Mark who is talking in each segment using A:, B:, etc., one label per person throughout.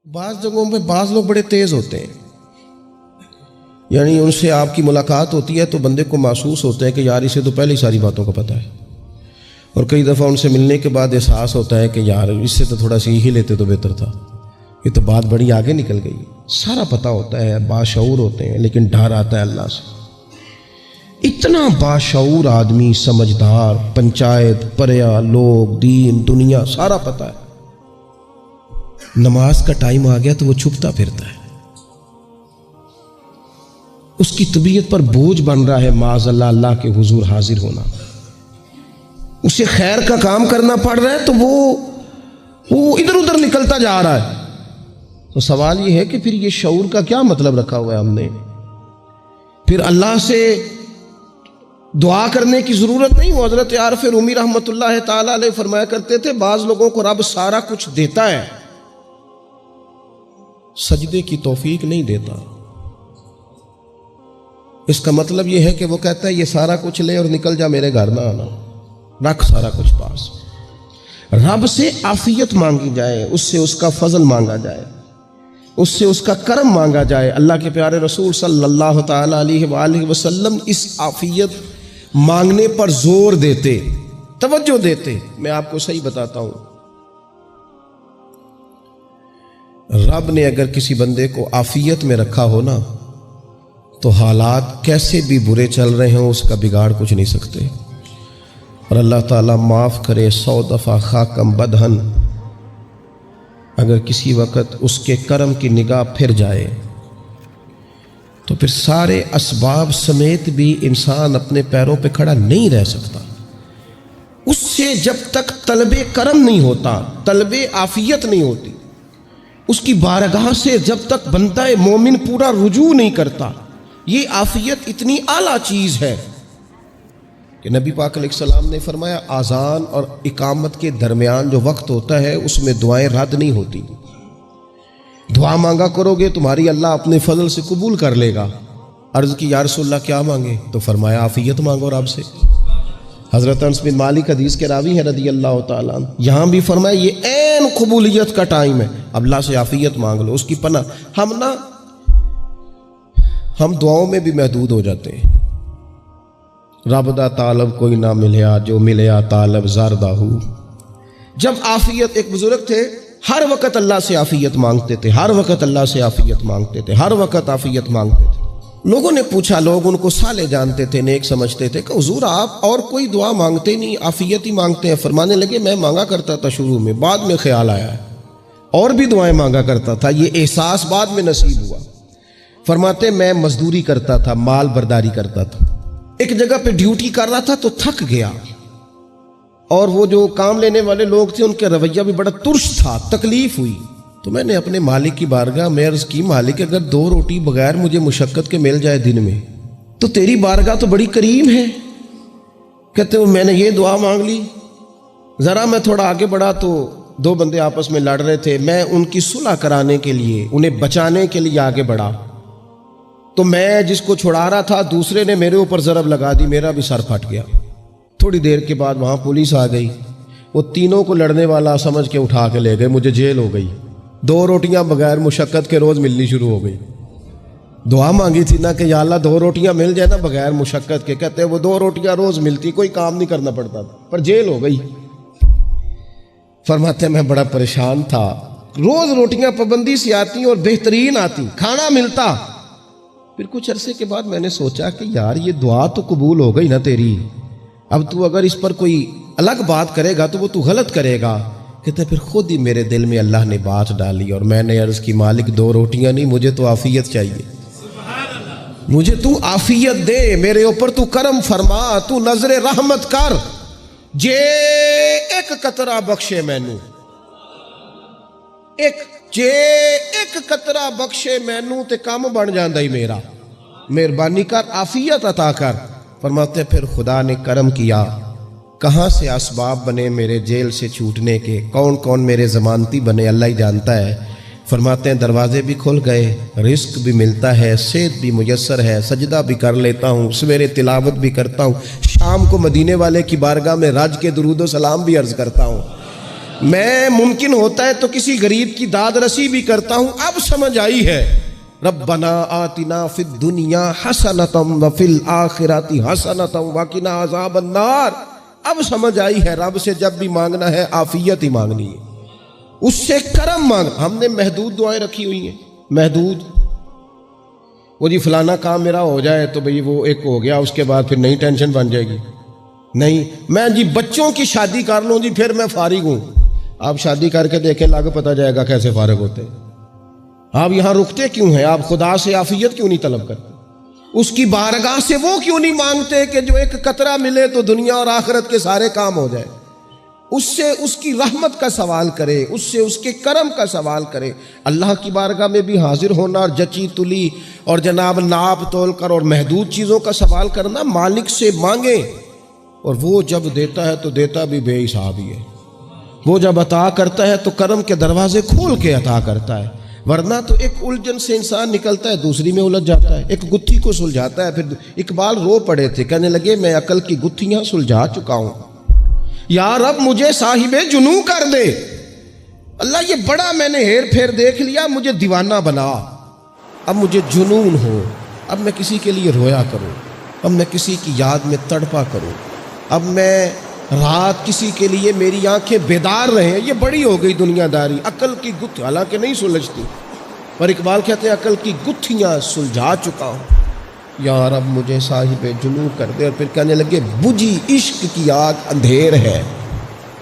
A: بعض جگہوں پہ بعض لوگ بڑے تیز ہوتے ہیں، یعنی ان سے آپ کی ملاقات ہوتی ہے تو بندے کو محسوس ہوتا ہے کہ یار اسے تو پہلے ہی ساری باتوں کا پتہ ہے، اور کئی دفعہ ان سے ملنے کے بعد احساس ہوتا ہے کہ یار اس سے تو تھوڑا سی ہی لیتے تو بہتر تھا، یہ تو بات بڑی آگے نکل گئی۔ سارا پتہ ہوتا ہے، باشعور ہوتے ہیں، لیکن ڈر آتا ہے اللہ سے۔ اتنا باشعور آدمی، سمجھدار، پنچایت، پریا، لوگ، دین، دنیا سارا پتہ ہے، نماز کا ٹائم آ گیا تو وہ چھپتا پھرتا ہے، اس کی طبیعت پر بوجھ بن رہا ہے معاذ اللہ اللہ کے حضور حاضر ہونا، اسے خیر کا کام کرنا پڑ رہا ہے تو وہ ادھر ادھر نکلتا جا رہا ہے۔ تو سوال یہ ہے کہ پھر یہ شعور کا کیا مطلب رکھا ہوا ہے ہم نے؟ پھر اللہ سے دعا کرنے کی ضرورت نہیں۔ وہ حضرت عارف رومی رحمۃ اللہ تعالی علیہ فرمایا کرتے تھے بعض لوگوں کو رب سارا کچھ دیتا ہے، سجدے کی توفیق نہیں دیتا۔ اس کا مطلب یہ ہے کہ وہ کہتا ہے یہ سارا کچھ لے اور نکل جا، میرے گھر نہ آنا، رکھ سارا کچھ پاس۔ رب سے عافیت مانگی جائے، اس سے اس کا فضل مانگا جائے، اس سے اس کا کرم مانگا جائے۔ اللہ کے پیارے رسول صلی اللہ تعالی علیہ وآلہ وسلم اس عافیت مانگنے پر زور دیتے، توجہ دیتے۔ میں آپ کو صحیح بتاتا ہوں، رب نے اگر کسی بندے کو عافیت میں رکھا ہو نا تو حالات کیسے بھی برے چل رہے ہوں اس کا بگاڑ کچھ نہیں سکتے۔ اور اللہ تعالیٰ معاف کرے، 100 دفعہ خاکم بدہن، اگر کسی وقت اس کے کرم کی نگاہ پھر جائے تو پھر سارے اسباب سمیت بھی انسان اپنے پیروں پہ کھڑا نہیں رہ سکتا۔ اس سے جب تک طلب کرم نہیں ہوتا، طلب عافیت نہیں ہوتی، اس کی بارگاہ سے جب تک بندہ مومن پورا رجوع نہیں کرتا، یہ عافیت اتنی اعلیٰ چیز ہے کہ نبی پاک علیہ السلام نے فرمایا اذان اور اقامت کے درمیان جو وقت ہوتا ہے اس میں دعائیں رد نہیں ہوتی۔ دعا مانگا کرو گے تمہاری اللہ اپنے فضل سے قبول کر لے گا۔ عرض کی یا رسول اللہ کیا مانگے؟ تو فرمایا عافیت مانگو رب سے۔ حضرت انس بن مالک حدیث کے راوی ہے رضی اللہ تعالیٰ عنہ، یہاں بھی فرمایا یہ عین قبولیت کا ٹائم ہے، اب اللہ سے عافیت مانگ لو، اس کی پناہ۔ ہم دعاؤں میں بھی محدود ہو جاتے ہیں۔ رب دا طالب کوئی نہ ملیا، جو ملیا طالب زاردہ ہو۔ جب عافیت، ایک بزرگ تھے ہر وقت اللہ سے عافیت مانگتے تھے، ہر وقت اللہ سے عافیت مانگتے تھے، ہر وقت عافیت مانگتے تھے۔ لوگوں نے پوچھا، لوگ ان کو صالح جانتے تھے، نیک سمجھتے تھے، کہ حضور آپ اور کوئی دعا مانگتے نہیں، عافیت ہی مانگتے ہیں۔ فرمانے لگے میں مانگا کرتا تھا شروع میں، بعد میں خیال آیا ہے اور بھی دعائیں مانگا کرتا تھا، یہ احساس بعد میں نصیب ہوا۔ فرماتے میں مزدوری کرتا تھا، مال برداری کرتا تھا، ایک جگہ پہ ڈیوٹی کر رہا تھا تو تھک گیا، اور وہ جو کام لینے والے لوگ تھے ان کا رویہ بھی بڑا ترش تھا، تکلیف ہوئی۔ تو میں نے اپنے مالک کی بارگاہ میں عرض کی، مالک اگر 2 روٹی بغیر مجھے مشقت کے مل جائے دن میں تو تیری بارگاہ تو بڑی کریم ہے۔ کہتے ہیں میں نے یہ دعا مانگ لی، ذرا میں تھوڑا آگے بڑھا تو 2 بندے آپس میں لڑ رہے تھے، میں ان کی صلح کرانے کے لیے، انہیں بچانے کے لیے آگے بڑھا، تو میں جس کو چھڑا رہا تھا دوسرے نے میرے اوپر ضرب لگا دی، میرا بھی سر پھٹ گیا۔ تھوڑی دیر کے بعد وہاں پولیس آ گئی، وہ تینوں کو لڑنے والا سمجھ کے اٹھا کے لے گئے، مجھے جیل ہو گئی۔ 2 روٹیاں بغیر مشقت کے روز ملنی شروع ہو گئی۔ دعا مانگی تھی نا کہ یا اللہ 2 روٹیاں مل جائے نا بغیر مشقت کے، کہتے وہ 2 روٹیاں روز ملتی، کوئی کام نہیں کرنا پڑتا تھا، پر جیل ہو گئی۔ فرماتے میں بڑا پریشان تھا، روز روٹیاں پابندی سے آتی اور بہترین آتی، کھانا ملتا۔ پھر کچھ عرصے کے بعد میں نے سوچا کہ یار یہ دعا تو قبول ہو گئی نا تیری، اب تو اگر اس پر کوئی الگ بات کرے گا تو وہ تو غلط کرے گا۔ کہتے پھر خود ہی میرے دل میں اللہ نے بات ڈالی اور میں نے عرض کی مالک 2 روٹیاں نہیں، مجھے تو عافیت چاہیے، مجھے تو عافیت دے، میرے اوپر تو کرم فرما، تو نظر رحمت کر، جے ایک قطرہ بخشے مینوں، ایک قطرہ بخشے مینوں تے کام بن جاندا ہی میرا، مہربانی کر عافیت عطا کر۔ فرماتے پھر خدا نے کرم کیا، کہاں سے اسباب بنے میرے جیل سے چھوٹنے کے، کون کون میرے ضمانتی بنے اللہ ہی جانتا ہے۔ فرماتے ہیں دروازے بھی کھل گئے، رزق بھی ملتا ہے، صحت بھی میسر ہے، سجدہ بھی کر لیتا ہوں، سویرے تلاوت بھی کرتا ہوں، شام کو مدینے والے کی بارگاہ میں رج کے درود و سلام بھی عرض کرتا ہوں۔ میں ممکن ہوتا ہے تو کسی غریب کی داد رسی بھی کرتا ہوں. اب سمجھ آئی ہے. ربنا آتنا فی الدنیا حسنۃ وفی الآخرۃ حسنۃ وقنا عذاب النار. اب سمجھ آئی ہے رب سے جب بھی مانگنا ہے عافیت ہی مانگنی ہے, اس سے کرم مانگ. ہم نے محدود دعائیں رکھی ہوئی ہیں, محدود. وہ جی فلانا کام میرا ہو جائے تو بھئی وہ ایک ہو گیا, اس کے بعد پھر نئی ٹینشن بن جائے گی. نہیں, میں جی بچوں کی شادی کر لوں جی پھر میں فارغ ہوں. آپ شادی کر کے دیکھیں, لاگ پتہ جائے گا کیسے فارغ ہوتے ہیں. آپ یہاں رکتے کیوں ہیں؟ آپ خدا سے عافیت کیوں نہیں طلب کرتے؟ اس کی بارگاہ سے وہ کیوں نہیں مانگتے کہ جو ایک قطرہ ملے تو دنیا اور آخرت کے سارے کام ہو جائے؟ اس سے اس کی رحمت کا سوال کرے, اس سے اس کے کرم کا سوال کرے. اللہ کی بارگاہ میں بھی حاضر ہونا اور جچی تلی اور جناب ناپ تول کر اور محدود چیزوں کا سوال کرنا, مالک سے مانگیں. اور وہ جب دیتا ہے تو دیتا بھی بے حساب ہی ہے. وہ جب عطا کرتا ہے تو کرم کے دروازے کھول کے عطا کرتا ہے, ورنہ تو ایک الجھن سے انسان نکلتا ہے دوسری میں الجھ جاتا ہے. ایک گتھی کو سلجھاتا ہے. پھر اقبال رو پڑے تھے, کہنے لگے میں عقل کی گتھیاں سلجھا چکا ہوں, یا رب مجھے صاحب جنوں کر دے. اللہ یہ بڑا میں نے ہیر پھیر دیکھ لیا, مجھے دیوانہ بنا. اب مجھے جنون ہو, اب میں کسی کے لیے رویا کروں, اب میں کسی کی یاد میں تڑپا کروں, اب میں رات کسی کے لیے میری آنکھیں بیدار رہیں. یہ بڑی ہو گئی دنیا داری. عقل کی گتھی حالانکہ نہیں سلجھتی, پر اقبال کہتے ہیں عقل کی گتھیاں سلجھا چکا ہوں, یا رب مجھے صاحب جنوں کر دے. اور پھر کہنے لگے بجھی عشق کی آگ اندھیر ہے,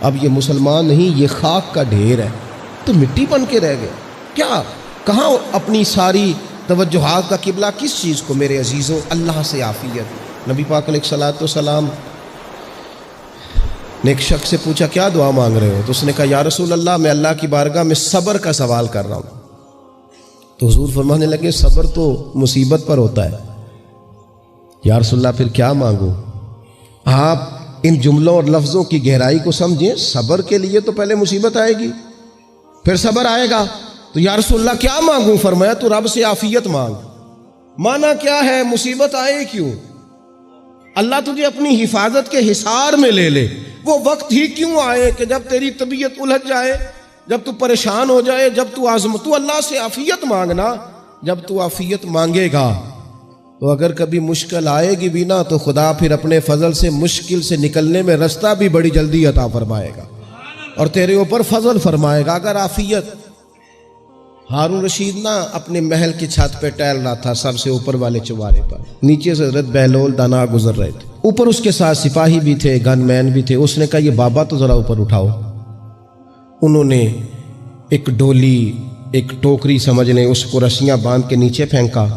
A: اب یہ مسلمان نہیں یہ خاک کا ڈھیر ہے. تو مٹی بن کے رہ گئے کیا؟ کہاں اپنی ساری توجہات کا قبلہ کس چیز کو میرے عزیزوں؟ اللہ سے عافیت. نبی پاک علیہ الصلوۃ والسلام نے ایک شخص سے پوچھا کیا دعا مانگ رہے ہو؟ تو اس نے کہا یا رسول اللہ میں اللہ کی بارگاہ میں صبر کا سوال کر رہا ہوں. تو حضور فرمانے لگے صبر تو مصیبت پر ہوتا ہے. یا رسول اللہ پھر کیا مانگوں؟ آپ ان جملوں اور لفظوں کی گہرائی کو سمجھیں. صبر کے لیے تو پہلے مصیبت آئے گی, پھر صبر آئے گا. تو یا رسول اللہ کیا مانگوں؟ فرمایا تو رب سے عافیت مانگ. مانا کیا ہے؟ مصیبت آئے کیوں؟ اللہ تجھے اپنی حفاظت کے حصار میں لے لے. وہ وقت ہی کیوں آئے کہ جب تیری طبیعت الجھ جائے, جب تو پریشان ہو جائے, جب تو تو اللہ سے عافیت مانگنا. جب تو عافیت مانگے گا تو اگر کبھی مشکل آئے گی بھی نا تو خدا پھر اپنے فضل سے مشکل سے نکلنے میں رستہ بھی بڑی جلدی عطا فرمائے گا اور تیرے اوپر فضل فرمائے گا. اگر عافیت, ہارون رشید نا اپنے محل کی چھت پہ ٹہل رہا تھا سب سے اوپر والے چوارے پر, نیچے سے حضرت بہلول دانا گزر رہے تھے, اوپر اس کے ساتھ سپاہی بھی تھے, گن مین بھی تھے. اس نے کہا یہ بابا تو ذرا اوپر اٹھاؤ. انہوں نے ایک ڈولی, ایک ٹوکری سمجھ لیں, اس کو رسیاں باندھ کے نیچے پھینکا.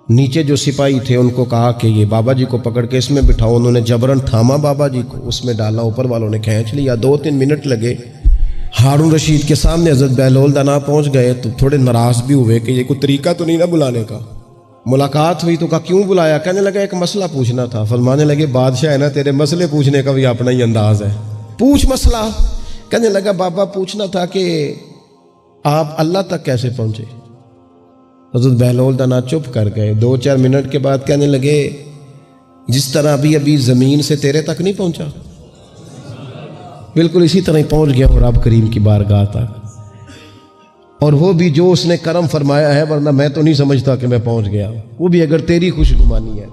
A: نیچے جو سپاہی تھے ان کو کہا کہ یہ بابا جی کو پکڑ کے اس میں بٹھاؤ. انہوں نے جبرن تھاما بابا جی کو, اس میں ڈالا, اوپر والوں نے کھینچ لیا. 2-3 منٹ لگے. ہارون رشید کے سامنے حضرت بہلول دانا پہنچ گئے تو تھوڑے ناراض بھی ہوئے کہ یہ کوئی طریقہ تو نہیں نہ بلانے کا. ملاقات ہوئی تو کہا کیوں بلایا؟ کہنے لگا ایک مسئلہ پوچھنا تھا. فرمانے لگے بادشاہ ہے نا, تیرے مسئلے پوچھنے کا بھی اپنا ہی انداز ہے, پوچھ مسئلہ. کہنے لگا بابا پوچھنا تھا کہ آپ اللہ تک کیسے پہنچے؟ حضرت بہلول دانا چپ کر گئے. 2-4 منٹ کے بعد کہنے لگے جس طرح ابھی زمین سے تیرے تک نہیں پہنچا, بالکل اسی طرح ہی پہنچ گیا ہوں رب کریم کی بارگاہ تک. اور وہ بھی جو اس نے کرم فرمایا ہے, ورنہ میں تو نہیں سمجھتا کہ میں پہنچ گیا, وہ بھی اگر تیری خوش گمانی ہے.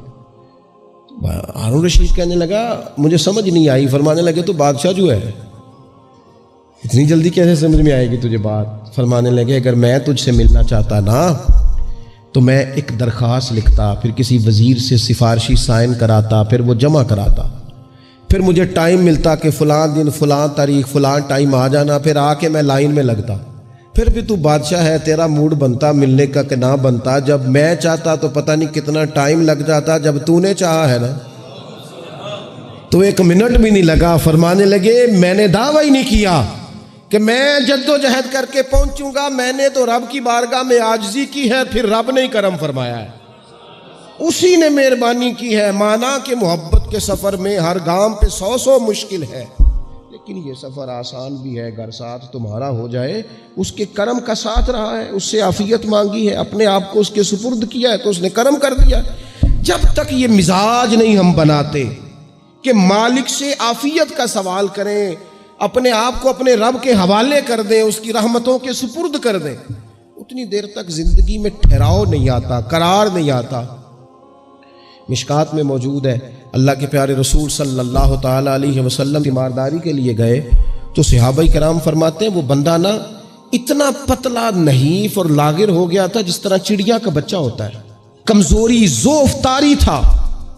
A: ہارون رشید کہنے لگا مجھے سمجھ نہیں آئی. فرمانے لگے تو بادشاہ جو ہے اتنی جلدی کیسے سمجھ میں آئے گی تجھے بات؟ فرمانے لگے اگر میں تجھ سے ملنا چاہتا نا تو میں ایک درخواست لکھتا, پھر کسی وزیر سے سفارشی سائن کراتا, پھر وہ جمع کراتا, پھر مجھے ٹائم ملتا کہ فلاں دن فلاں تاریخ فلاں ٹائم آ جانا, پھر آ کے میں لائن میں لگتا. پھر بھی تو بادشاہ ہے, تیرا موڈ بنتا ملنے کا کہ نہ بنتا. جب میں چاہتا تو پتہ نہیں کتنا ٹائم لگ جاتا, جب تو نے چاہا ہے نا تو 1 منٹ بھی نہیں لگا. فرمانے لگے میں نے دعویٰ ہی نہیں کیا کہ میں جد و جہد کر کے پہنچوں گا, میں نے تو رب کی بارگاہ میں عاجزی کی ہے, پھر رب نے ہی کرم فرمایا ہے, اسی نے مہربانی کی ہے. مانا کہ محبت کے سفر میں ہر گام پہ 100 مشکل ہے, لیکن یہ سفر آسان بھی ہے. گر ساتھ تمہارا ہو جائے, اس کے کرم کا ساتھ رہا ہے, اس سے عافیت مانگی ہے, اپنے آپ کو اس کے سپرد کیا ہے تو اس نے کرم کر دیا. جب تک یہ مزاج نہیں ہم بناتے کہ مالک سے عافیت کا سوال کریں, اپنے آپ کو اپنے رب کے حوالے کر دیں، اس کی رحمتوں کے سپرد کر دیں، اتنی دیر تک زندگی میں ٹھہراؤ نہیں آتا، قرار نہیں آتا۔ مشکات میں موجود ہے، اللہ کے پیارے رسول صلی اللہ تعالیٰ علیہ وسلم تیمارداری کے لیے گئے تو صحابہ کرام فرماتے ہیں وہ بندہ نا اتنا پتلا نحیف اور لاغر ہو گیا تھا جس طرح چڑیا کا بچہ ہوتا ہے، کمزوری ضعف طاری تھا۔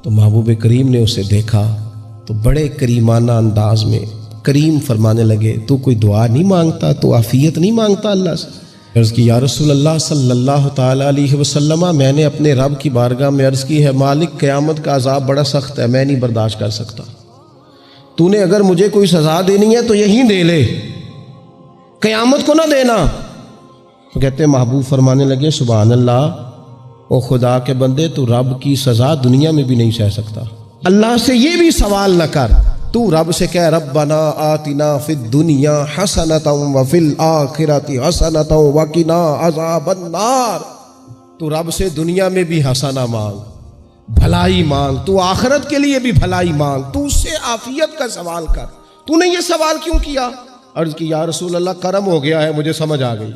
A: تو محبوب کریم نے اسے دیکھا تو بڑے کریمانہ انداز میں کریم فرمانے لگے، تو کوئی دعا نہیں مانگتا، تو عافیت نہیں مانگتا اللہ سے؟ عرض کی یا رسول اللہ صلی اللہ تعالیٰ علیہ وسلم، میں نے اپنے رب کی بارگاہ میں عرض کی ہے مالک قیامت کا عذاب بڑا سخت ہے، میں نہیں برداشت کر سکتا، تو نے اگر مجھے کوئی سزا دینی ہے تو یہیں دے لے، قیامت کو نہ دینا۔ تو کہتے ہیں محبوب فرمانے لگے سبحان اللہ، او خدا کے بندے تو رب کی سزا دنیا میں بھی نہیں سہ سکتا، اللہ سے یہ بھی سوال نہ کر، تو رب سے کہہ ربنا آتنا فی الدنیا حسنۃ وفی الآخرۃ حسنۃ وقنا عذاب النار۔ تو رب سے دنیا میں بھی حسنہ مانگ، بھلائی مانگ، تو آخرت کے لیے بھی بھلائی مانگ، تو اس سے عافیت کا سوال کر۔ تو نے یہ سوال کیوں کیا؟ عرض کی یا رسول اللہ کرم ہو گیا ہے، مجھے سمجھ آ گئی،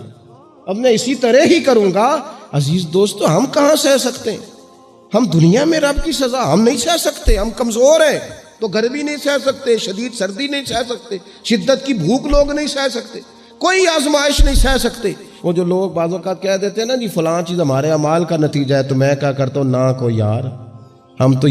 A: اب میں اسی طرح ہی کروں گا۔ عزیز دوستو، ہم کہاں سہ سکتے ہیں؟ ہم دنیا میں رب کی سزا ہم نہیں سہ سکتے، ہم کمزور ہیں، تو گرمی نہیں سہ سکتے، شدید سردی نہیں سہ سکتے، شدت کی بھوک لوگ نہیں سہ سکتے، کوئی آزمائش نہیں سہ سکتے۔ وہ جو لوگ بعض اوقات کہہ دیتے ہیں نا جی فلاں چیز ہمارے اعمال کا نتیجہ ہے، تو میں کیا کرتا ہوں، نہ کو یار، ہم تو